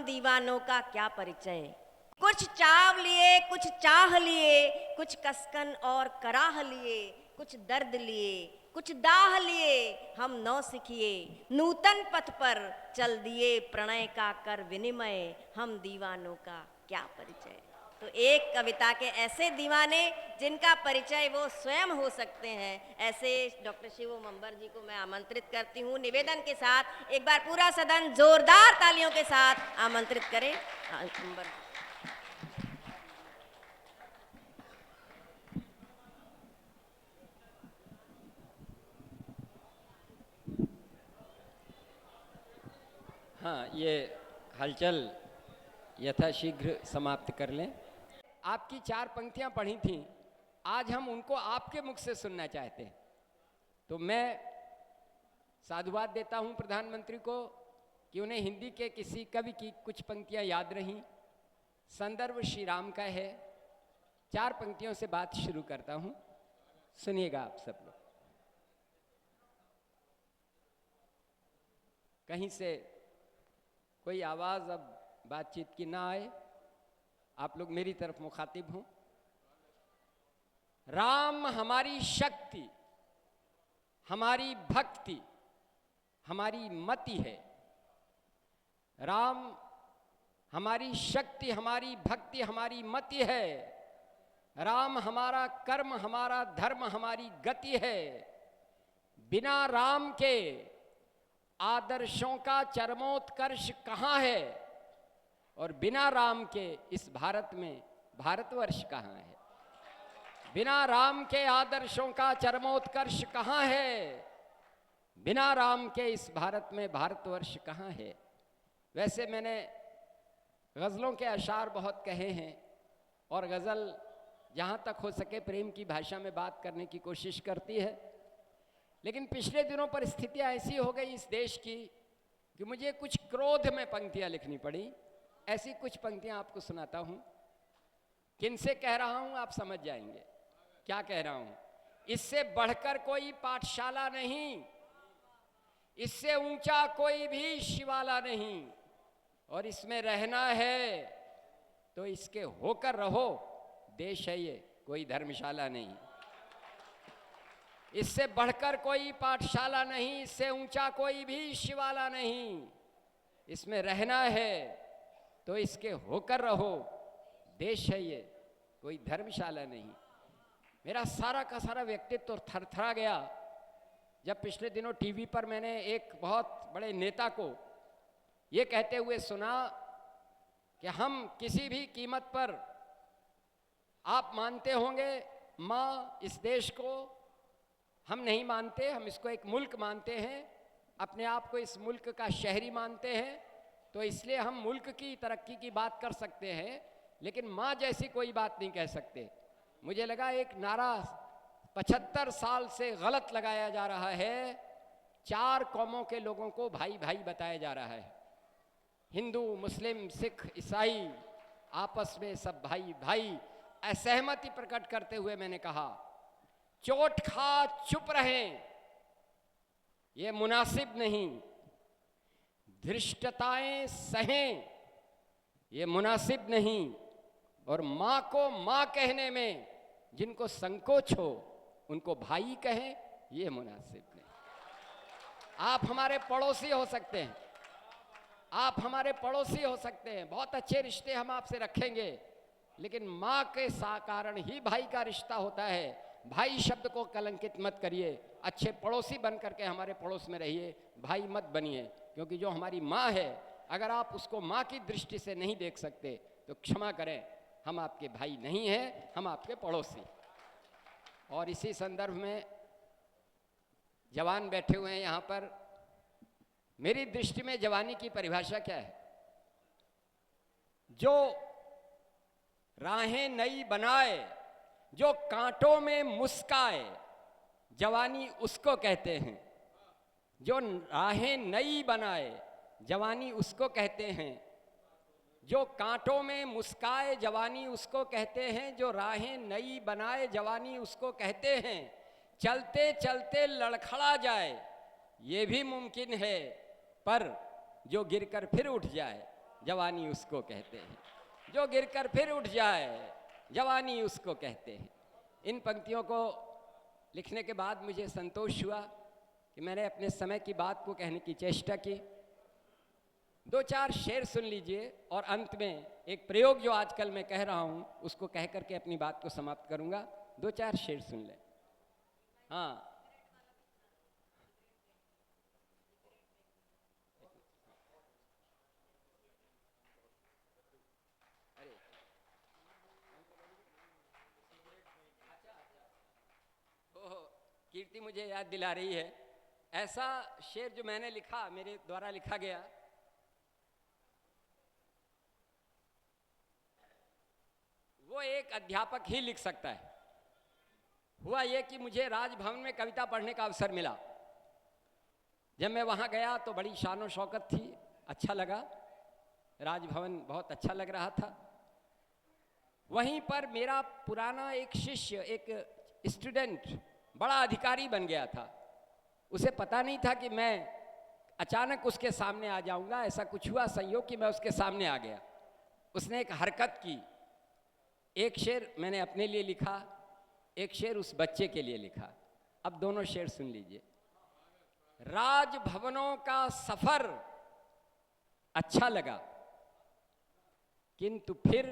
हम दीवानों का क्या परिचय। कुछ चाव लिए, कुछ चाह लिए, कुछ कसकन और कराह लिए, कुछ दर्द लिए, कुछ दाह लिए, हम नौ सिखिए नूतन पथ पर चल दिए प्रणय का कर विनिमय, हम दीवानों का क्या परिचय। तो एक कविता के ऐसे दीवाने जिनका परिचय वो स्वयं हो सकते हैं, ऐसे डॉक्टर शिवू मंबर जी को मैं आमंत्रित करती हूँ। निवेदन के साथ एक बार पूरा सदन जोरदार तालियों के साथ आमंत्रित करें मंबर। हाँ, ये हलचल यथाशीघ्र समाप्त कर लें। आपकी 4 पंक्तियां पढ़ी थीं, आज हम उनको आपके मुख से सुनना चाहते हैं। तो मैं साधुवाद देता हूं प्रधानमंत्री को कि उन्हें हिंदी के किसी कवि की कुछ पंक्तियां याद रहीं। संदर्भ श्री राम का है। 4 पंक्तियों से बात शुरू करता हूं, सुनिएगा आप सब लोग। कहीं से कोई आवाज़ अब बातचीत की ना आए, आप लोग मेरी तरफ मुखातिब हों। राम हमारी शक्ति, हमारी भक्ति, हमारी मति है। राम हमारी शक्ति, हमारी भक्ति, हमारी मति है। राम हमारा कर्म, हमारा धर्म, हमारी गति है। बिना राम के आदर्शों का चरमोत्कर्ष कहाँ है, और बिना राम के इस भारत में भारतवर्ष कहाँ है। बिना राम के आदर्शों का चरमोत्कर्ष कहाँ है, बिना राम के इस भारत में भारतवर्ष कहाँ है। वैसे मैंने गज़लों के अशार बहुत कहे हैं, और गज़ल जहाँ तक हो सके प्रेम की भाषा में बात करने की कोशिश करती है। लेकिन पिछले दिनों परिस्थितियाँ ऐसी हो गई इस देश की कि मुझे कुछ क्रोध में पंक्तियाँ लिखनी पड़ी। ऐसी कुछ पंक्तियाँ आपको सुनाता हूँ। किनसे कह रहा हूँ आप समझ जाएंगे क्या कह रहा हूँ। इससे बढ़कर कोई पाठशाला नहीं, इससे ऊंचा कोई भी शिवाला नहीं, और इसमें रहना है तो इसके होकर रहो, देश है ये कोई धर्मशाला नहीं। इससे बढ़कर कोई पाठशाला नहीं, इससे ऊंचा कोई भी शिवाला नहीं, इसमें रहना है तो इसके होकर रहो, देश है ये कोई धर्मशाला नहीं। मेरा सारा का सारा व्यक्तित्व थरथरा गया जब पिछले दिनों टीवी पर मैंने एक बहुत बड़े नेता को ये कहते हुए सुना कि हम किसी भी कीमत पर, आप मानते होंगे माँ इस देश को, हम नहीं मानते, हम इसको एक मुल्क मानते हैं, अपने आप को इस मुल्क का शहरी मानते हैं, तो इसलिए हम मुल्क की तरक्की की बात कर सकते हैं, लेकिन माँ जैसी कोई बात नहीं कह सकते। मुझे लगा एक नारा 75 साल से गलत लगाया जा रहा है। 4 कौमों के लोगों को भाई भाई बताया जा रहा है। हिंदू, मुस्लिम, सिख, ईसाई, आपस में सब भाई भाई। असहमति प्रकट करते हुए मैंने कहा, चोट खा चुप रहें ये मुनासिब नहीं, धृष्टताएं सहें ये मुनासिब नहीं, और माँ को माँ कहने में जिनको संकोच हो उनको भाई कहें ये मुनासिब नहीं। आप हमारे पड़ोसी हो सकते हैं, आप हमारे पड़ोसी हो सकते हैं, बहुत अच्छे रिश्ते हम आपसे रखेंगे, लेकिन माँ के कारण ही भाई का रिश्ता होता है। भाई शब्द को कलंकित मत करिए, अच्छे पड़ोसी बन करके हमारे पड़ोस में रहिए, भाई मत बनिए। क्योंकि जो हमारी माँ है, अगर आप उसको माँ की दृष्टि से नहीं देख सकते तो क्षमा करें, हम आपके भाई नहीं हैं, हम आपके पड़ोसी। और इसी संदर्भ में जवान बैठे हुए हैं यहाँ पर, मेरी दृष्टि में जवानी की परिभाषा क्या है? जो राहें नई बनाए, जो कांटों में मुस्काए, जवानी उसको कहते हैं। जो राहें नई बनाए, जवानी उसको कहते हैं। जो कांटों में मुस्काए, जवानी उसको कहते हैं। जो राहें नई बनाए, जवानी उसको कहते हैं। चलते चलते लड़खड़ा जाए ये भी मुमकिन है, पर जो गिरकर फिर उठ जाए जवानी उसको कहते हैं, जो गिरकर फिर उठ जाए जवानी उसको कहते हैं। इन पंक्तियों को लिखने के बाद मुझे संतोष हुआ कि मैंने अपने समय की बात को कहने की चेष्टा की। दो चार शेर सुन लीजिए और अंत में एक प्रयोग जो आजकल मैं कह रहा हूँ उसको कह करके अपनी बात को समाप्त करूँगा। दो चार शेर सुन ले। हाँ, ओह, कीर्ति मुझे याद दिला रही है, ऐसा शेर जो मैंने लिखा, मेरे द्वारा लिखा गया, वो एक अध्यापक ही लिख सकता है। हुआ ये कि मुझे राजभवन में कविता पढ़ने का अवसर मिला। जब मैं वहाँ गया तो बड़ी शान और शौकत थी, अच्छा लगा, राजभवन बहुत अच्छा लग रहा था। वहीं पर मेरा पुराना एक शिष्य, एक स्टूडेंट बड़ा अधिकारी बन गया था। उसे पता नहीं था कि मैं अचानक उसके सामने आ जाऊंगा। ऐसा कुछ हुआ संयोग कि मैं उसके सामने आ गया। उसने एक हरकत की, एक शेर मैंने अपने लिए लिखा, एक शेर उस बच्चे के लिए लिखा। अब दोनों शेर सुन लीजिए। राजभवनों का सफर अच्छा लगा, किंतु फिर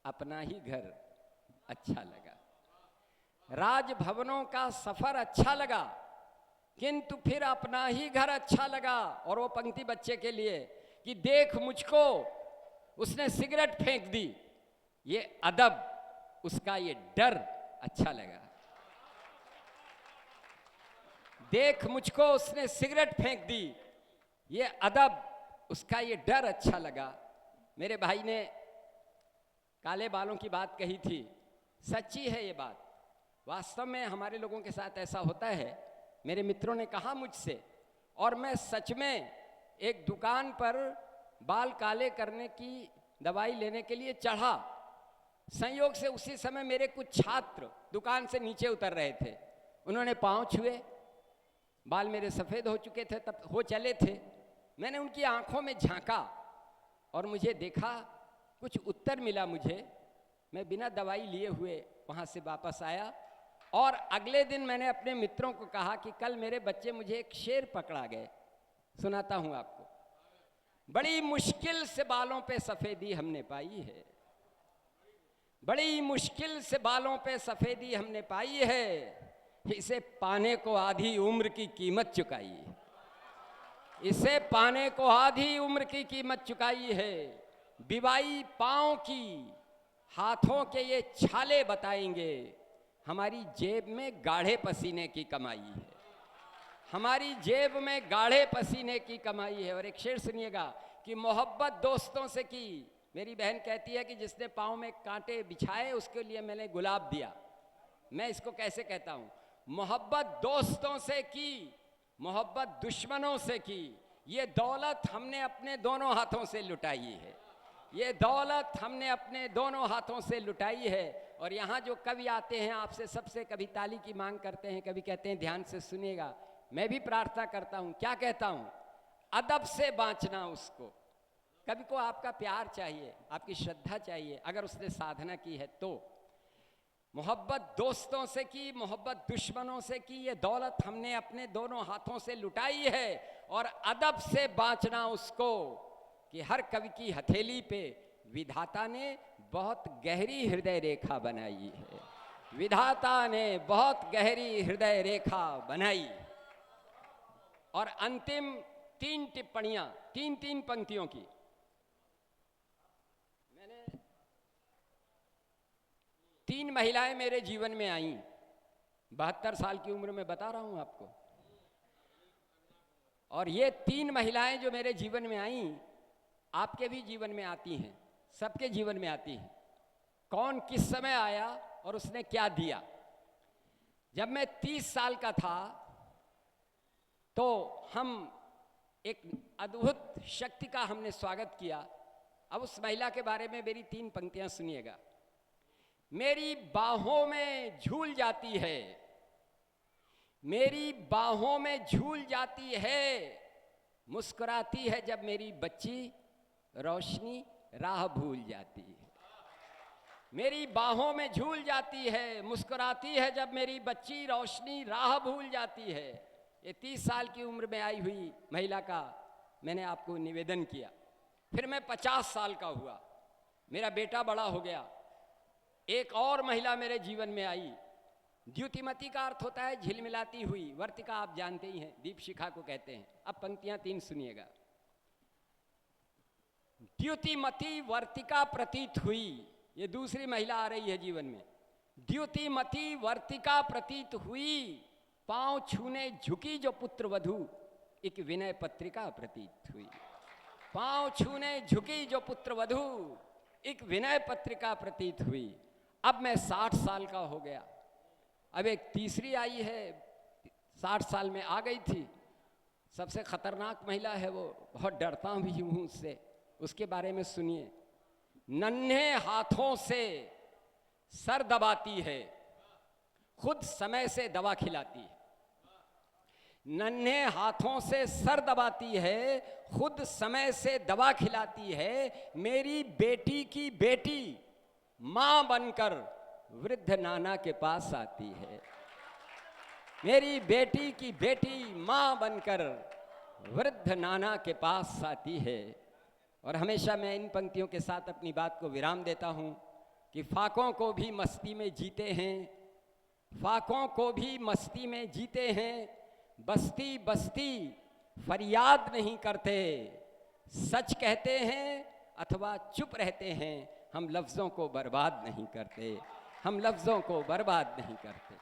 अपना ही घर अच्छा लगा। राजभवनों का सफर अच्छा लगा, किंतु फिर अपना ही घर अच्छा लगा। और वो पंक्ति बच्चे के लिए कि देख मुझको उसने सिगरेट फेंक दी, ये अदब उसका ये डर अच्छा लगा। देख मुझको उसने सिगरेट फेंक दी, ये अदब उसका ये डर अच्छा लगा। मेरे भाई ने काले बालों की बात कही थी, सच्ची है ये बात। वास्तव में हमारे लोगों के साथ ऐसा होता है। मेरे मित्रों ने कहा मुझसे, और मैं सच में एक दुकान पर बाल काले करने की दवाई लेने के लिए चढ़ा। संयोग से उसी समय मेरे कुछ छात्र दुकान से नीचे उतर रहे थे। उन्होंने पांव छुए, बाल मेरे सफ़ेद हो चुके थे, तब हो चले थे। मैंने उनकी आंखों में झांका और मुझे देखा, कुछ उत्तर मिला मुझे। मैं बिना दवाई लिए हुए वहाँ से वापस आया और अगले दिन मैंने अपने मित्रों को कहा कि कल मेरे बच्चे मुझे एक शेर पकड़ा गए, सुनाता हूँ आपको। बड़ी मुश्किल से बालों पे सफ़ेदी हमने पाई है, बड़ी मुश्किल से बालों पे सफ़ेदी हमने पाई है, इसे पाने को आधी उम्र की कीमत चुकाई है, इसे पाने को आधी उम्र की कीमत चुकाई है। बिवाई पाँव की हाथों के ये छाले बताएंगे, हमारी जेब में गाढ़े पसीने की कमाई है, हमारी जेब में गाढ़े पसीने की कमाई है। और एक शेर सुनिएगा कि मोहब्बत दोस्तों से की। मेरी बहन कहती है कि जिसने पाँव में कांटे बिछाए उसके लिए मैंने गुलाब दिया। मैं इसको कैसे कहता हूँ, मोहब्बत दोस्तों से की, मोहब्बत दुश्मनों से की, ये दौलत हमने अपने दोनों हाथों से लुटाई है, ये दौलत हमने अपने दोनों हाथों से लुटाई है। और यहाँ जो कवि आते हैं आपसे सबसे कभी ताली की मांग करते हैं, कभी कहते हैं ध्यान से सुनिएगा। मैं भी प्रार्थना करता हूँ, क्या कहता हूँ, अदब से बाँचना उसको। कवि को आपका प्यार चाहिए, आपकी श्रद्धा चाहिए, अगर उसने साधना की है तो। मोहब्बत दोस्तों से की, मोहब्बत दुश्मनों से की, ये दौलत हमने अपने दोनों हाथों से लुटाई है। और अदब से बाँचना उसको कि हर कवि की हथेली पे विधाता ने बहुत गहरी हृदय रेखा बनाई है, विधाता ने बहुत गहरी हृदय रेखा बनाई। और अंतिम 3 टिप्पणियां, 3 पंक्तियों की। मैंने 3 महिलाएं मेरे जीवन में आईं, 72 साल की उम्र में बता रहा हूं आपको। और ये 3 महिलाएं जो मेरे जीवन में आईं, आपके भी जीवन में आती हैं, सबके जीवन में आती हैं। कौन किस समय आया और उसने क्या दिया। जब मैं 30 साल का था तो हम एक अद्भुत शक्ति का हमने स्वागत किया। अब उस महिला के बारे में मेरी 3 पंक्तियां सुनिएगा। मेरी बाहों में झूल जाती है, मेरी बाहों में झूल जाती है, मुस्कुराती है जब मेरी बच्ची रोशनी राह भूल जाती है, मेरी बाहों में झूल जाती है, मुस्कुराती है जब मेरी बच्ची रोशनी राह भूल जाती है। ये 30 साल की उम्र में आई हुई महिला का मैंने आपको निवेदन किया। फिर मैं 50 साल का हुआ, मेरा बेटा बड़ा हो गया, एक और महिला मेरे जीवन में आई। द्युतिमती का अर्थ होता है झिलमिलाती हुई, वर्तिका आप जानते ही हैं, दीप शिखा को कहते हैं। अब पंक्तियां 3 सुनिएगा। द्युतिमती वर्तिका प्रतीत हुई, ये दूसरी महिला आ रही है जीवन में। द्युतिमती वर्तिका प्रतीत हुई, पांव छूने झुकी जो पुत्र वधू, एक विनय पत्रिका प्रतीत हुई। पांव छूने झुकी जो पुत्र वधू, एक विनय पत्रिका प्रतीत हुई। अब मैं 60 साल का हो गया, अब एक तीसरी आई है, 60 साल में आ गई थी, सबसे खतरनाक महिला है वो, बहुत डरता भी हूँ उससे। उसके बारे में सुनिए। नन्हे हाथों से सर दबाती है, खुद समय से दवा खिलाती है। नन्हे हाथों से सर दबाती है, खुद समय से दवा खिलाती है। मेरी बेटी की बेटी मां बनकर वृद्ध नाना के पास आती है। मेरी बेटी की बेटी मां बनकर वृद्ध नाना के पास आती है। और हमेशा मैं इन पंक्तियों के साथ अपनी बात को विराम देता हूं कि फाकों को भी मस्ती में जीते हैं, फाकों को भी मस्ती में जीते हैं, बस्ती बस्ती फरियाद नहीं करते, सच कहते हैं अथवा चुप रहते हैं, हम लफ्ज़ों को बर्बाद नहीं करते, हम लफ्ज़ों को बर्बाद नहीं करते।